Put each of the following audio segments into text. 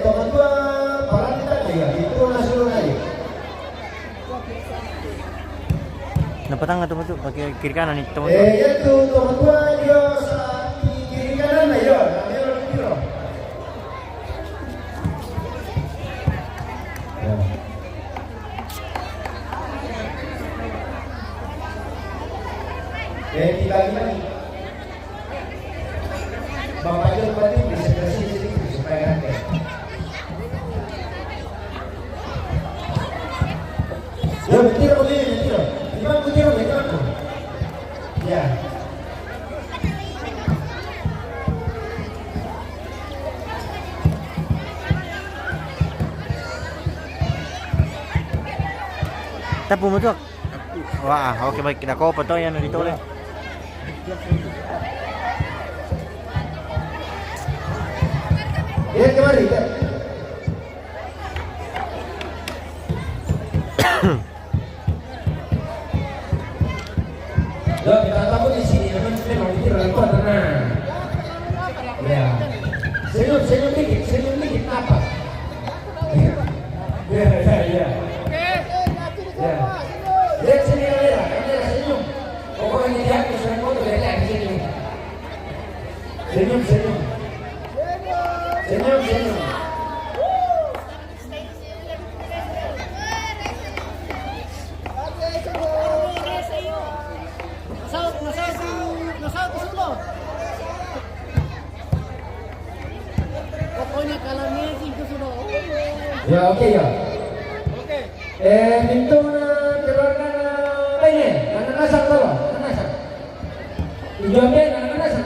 Toman dua parang kita ya, itu nasi aja. Napatang nga tuh pakai kiri kanan nih teman. Itu toman dua dia kiri kanan na yun. Dibagi lagi. Bapak aja berarti bisa bersih sedikit supaya nanti. Ya betul begini betul. Lima betul betul. Ya. Tapu mo tuh. Wah, oke baik kita kopi tuh yang dito ulit. Ya kemari kan. Yo kita tahu di sini memang memang itu rekor tenang. Ya. Senyum dikit apa? Ya. Ya. Lihat sini kamera senyum. Pokoknya dia bisa foto lihat sini. Senyum. Senyum. Nasal kesulot. Pokoknya kalau Messi kesulot. Ya oke ya. Oke. Pintu keluarkan lainnya. Anak nasab tahu. Anak nasab. Tujuannya anak nasab.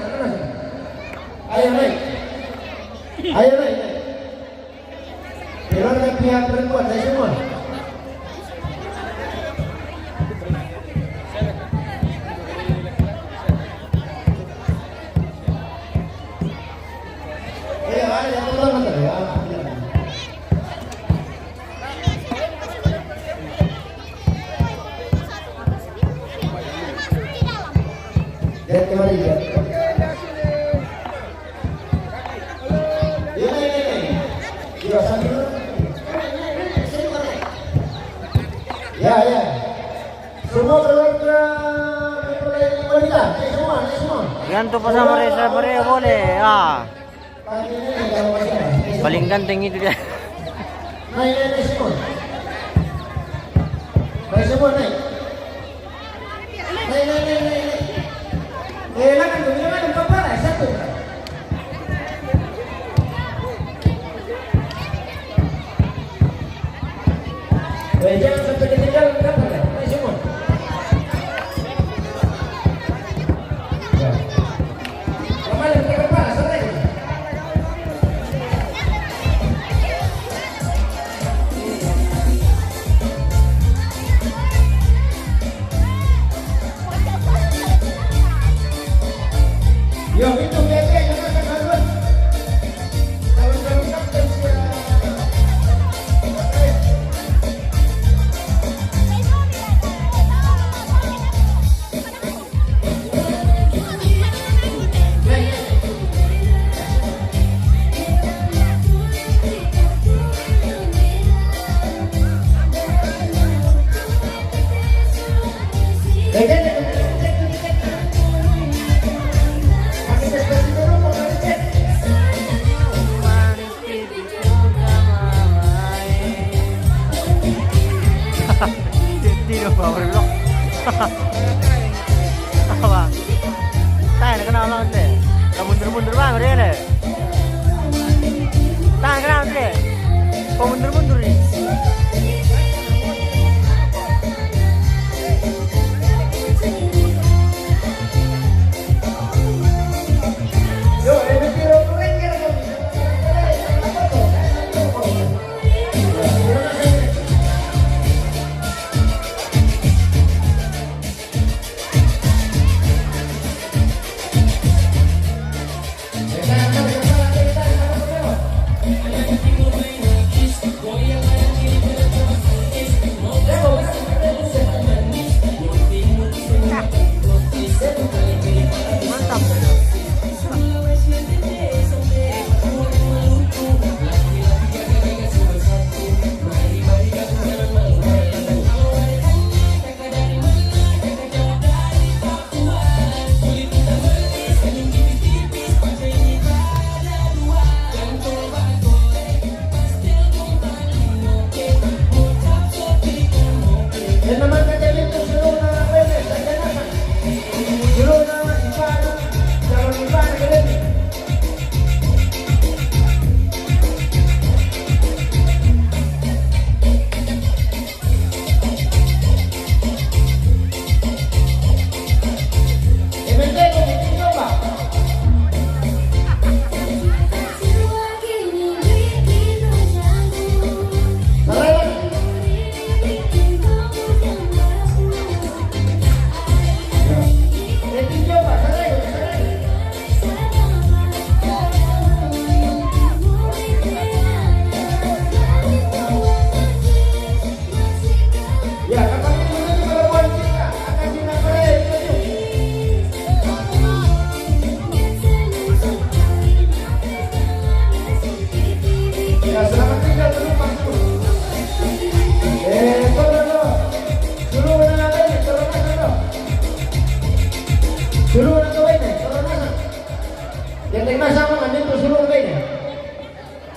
Lihat kemari lihat. Ya, ya, sambil. Ya, ya. Semua keluarga wanita, semua. Ganto pa sa Maria boleh. Ah. Paling ganteng itu dia. Naik semua. Naik semua naik. Naik. Lakan kepala satu. Jangan sampai ketinggalan kapal ya. Naik semua. Kembali ke kepala santai. Yo, itu biasa jangan keharuan. Kalau kapten Tino power block. Apa? Tayo kenal lang deh. Mundur-mundur bang dia deh. Tayo kenal deh. Kok mundur-mundur nih?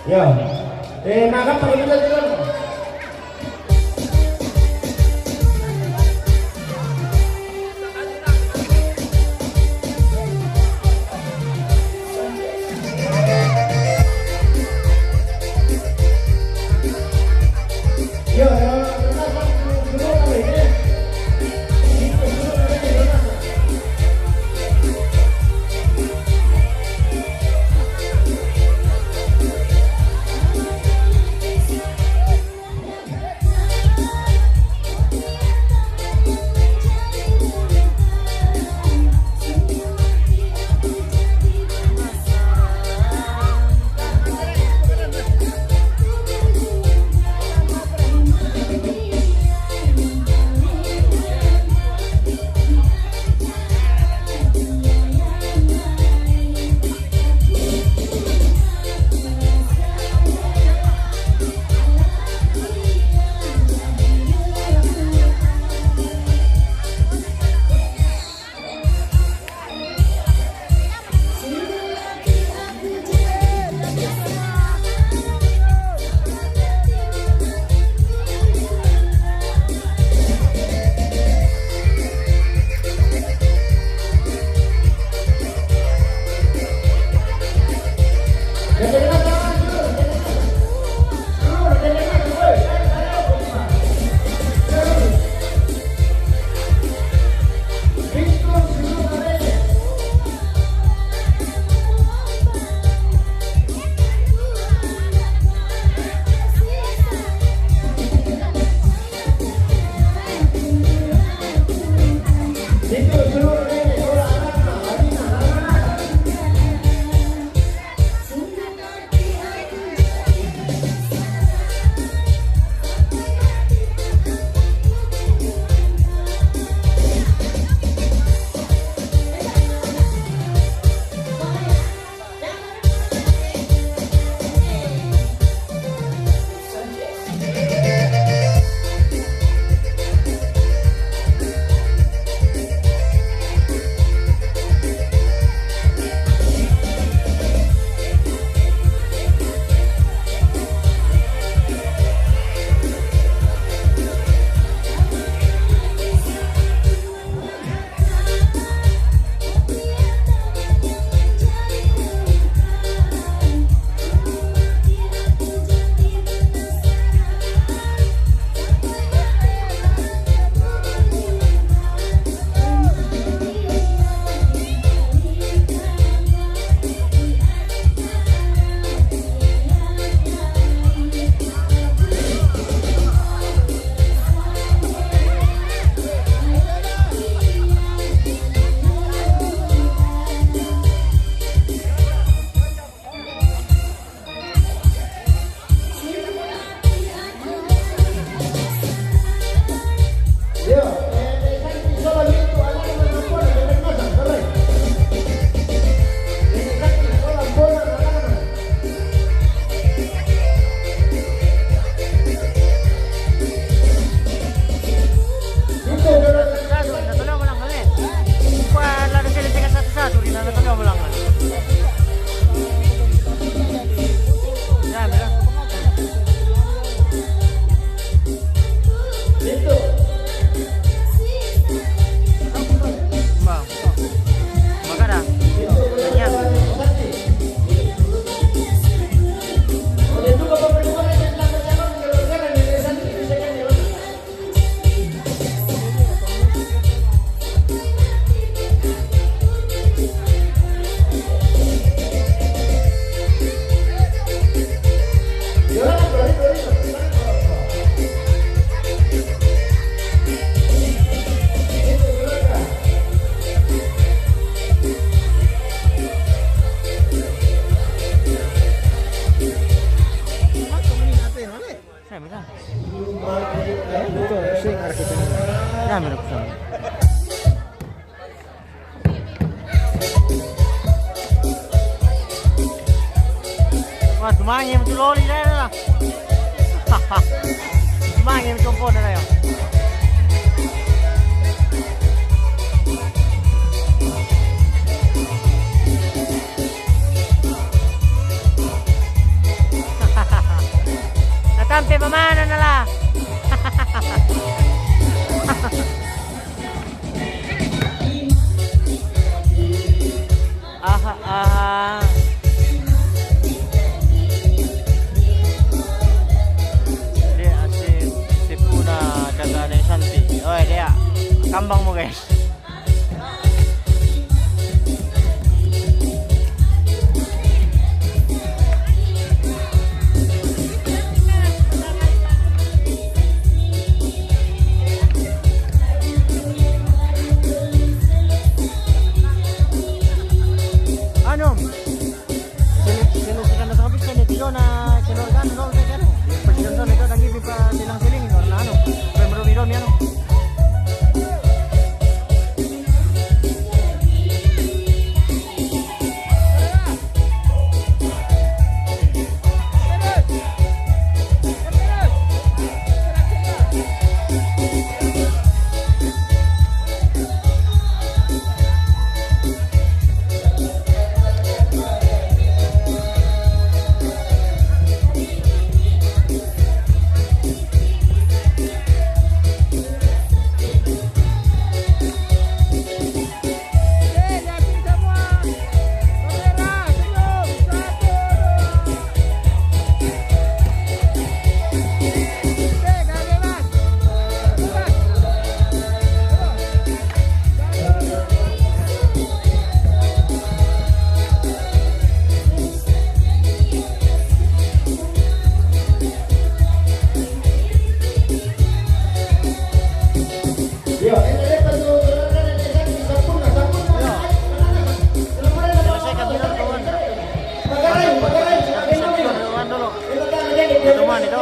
Ya, makan pakai kita juga. Dami na kusang. Wah, tumangi mo tuloli na yun na. Tumangi mo tumpo na yun. Natampi pamana na la. Aha, aha. Dia si Puna kata ada Santi. Oh dia, kambang mo guys. Ano? Sinusikan na sa kapit niya dito na sinurgan no kaya ano. Presidente ito nang ibig pa silang siling or na ano. Pero meron yan. Teman itu.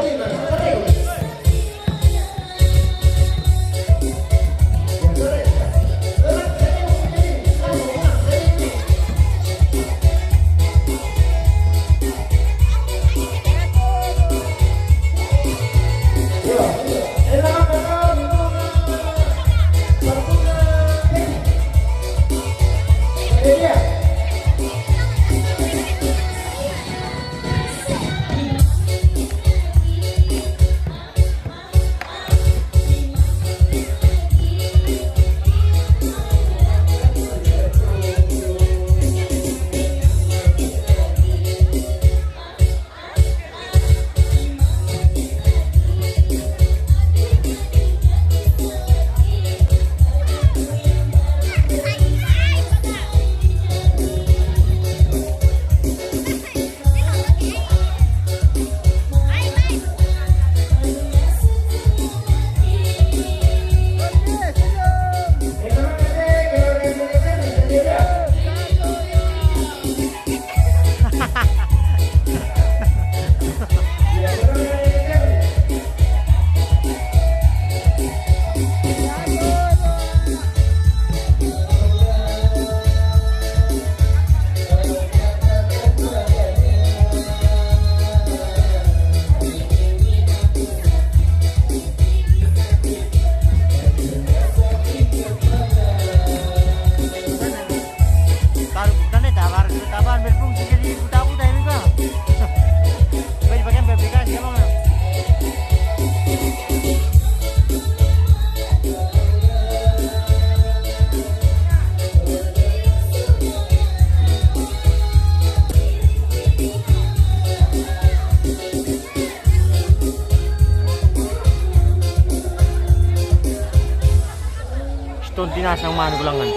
Ito tinasang manugulangan.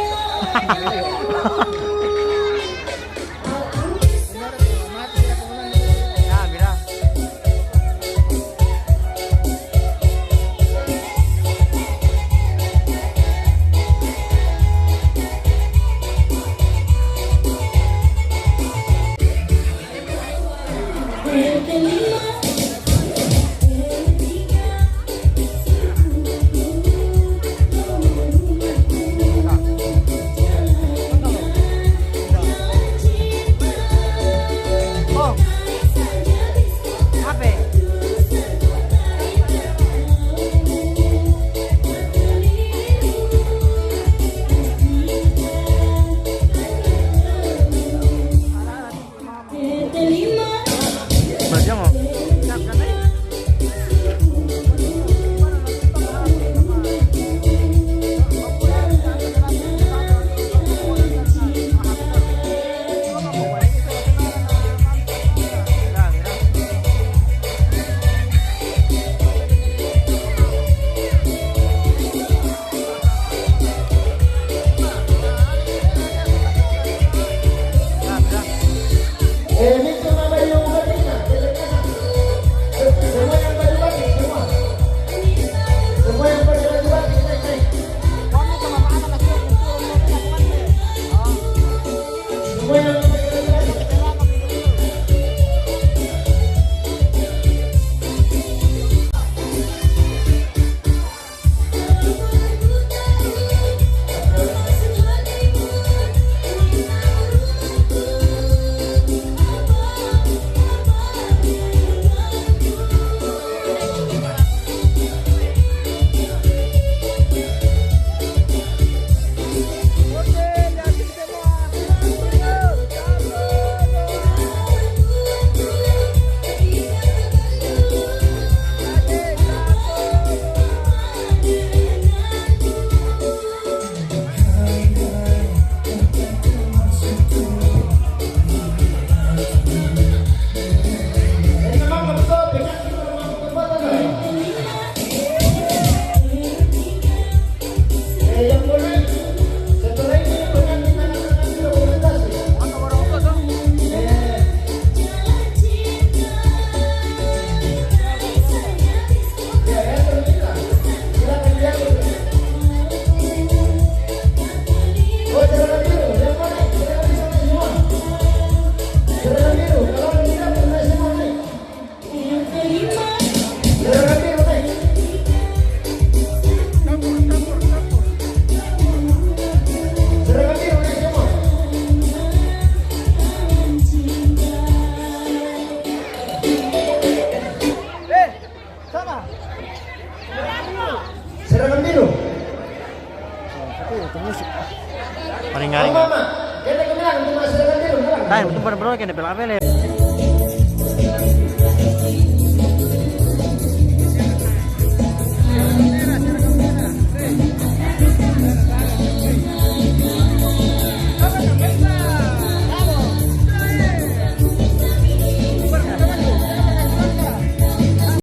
Ya, mira. Itu musik. Ang Paling garing. mama, kaya kami lang, tumas na lang din, Tayo, betul benar-benar kena pelak-pelak.